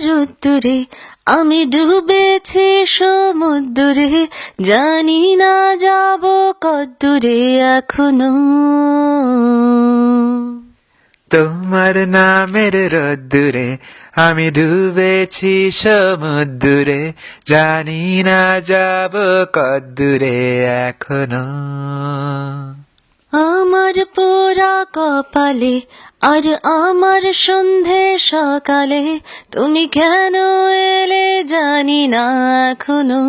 রোদ্দুরে আমি ডুবেছি সমুদ্রে, জানি না যাব কদ্দুরে এখনো। তোমার নামের রোদ্দুরে আমি ডুবেছি সমুদ্রে, জানি না যাব কদ্দুরে এখনো। আমার পোড়া কপালে আর আমার সন্ধে সকালে, তুমি কেন এলে জানি না এখনো।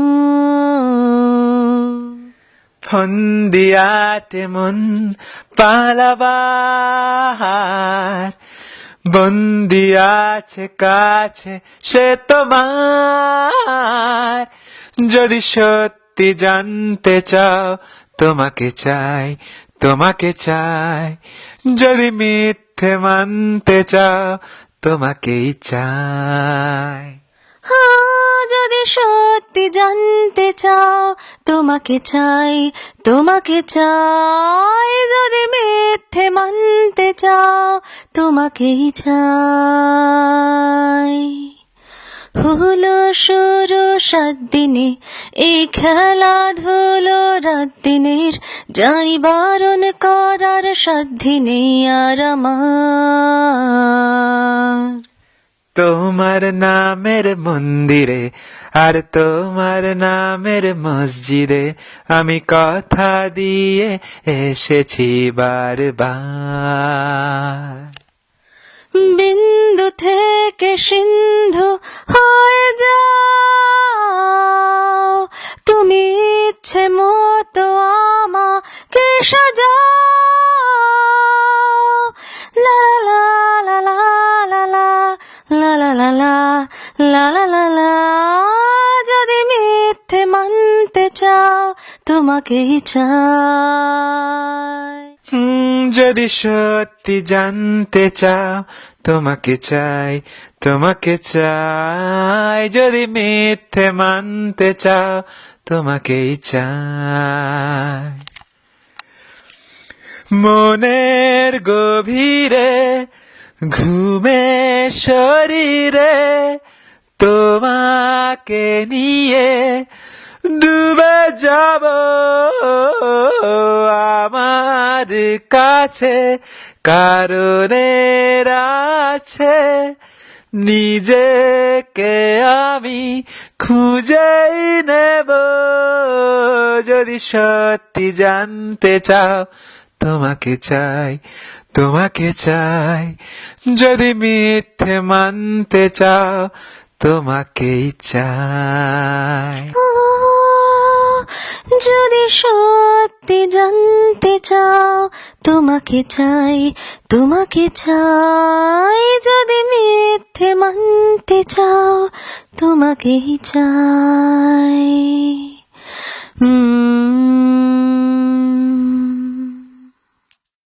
ফন্দিয়াটে মন পালাবার, বন্দি আছে কাছে সে তোমার। যদি সত্যি জানতে চাও তোমাকে চাই, তোমাকে চাই। যদি মিথ্যে মানতে চাও তোমাকেই চাই। যদি সত্যি জানতে চাও তোমাকে চাই, তোমাকে চাই। যদি মিথ্যে মানতে চাও তোমাকেই চাই। হলো শুরু 7 দিনে এই খেলাধুলো রাত দিনের, জানি বারণ করার সাধ্য নেই আর আমার। তোমার নামের মন্দিরে আর তোমার নামের মসজিদে আমি কথা দিয়ে এসেছি বারবার। বিন্দু থেকে সিন্ধু হয়ে যাও, তুমি ইচ্ছে মতো আমাকে সাজাও। লা লা লা লা লা লা লা লা লা লা লা লা লা লা। যদি মিথ্যে মানতে চাও তোমাকেই চাই। যদি সত্যি জানতে চাও তোমাকে চাই, তোমাকে চাই। যদি মিথ্যে মানতে চাও তোমাকেই চাই। মনের গভীরে ঘুমে শরীরে তোমাকে নিয়ে ডুবে যাব। আমার কাছে কারণের আছে, নিজেকে আমি খুঁজেই নেব। যদি সত্যি জানতে চাও তোমাকে চাই, তোমাকে চাই। যদি মিথ্যে মানতে চাও তোমাকেই চাই। যদি সত্যি জানতে চাও তোমাকে চাই, তোমাকে চাই। যদি মিথ্যে মানতে চাও তোমাকেই চাই।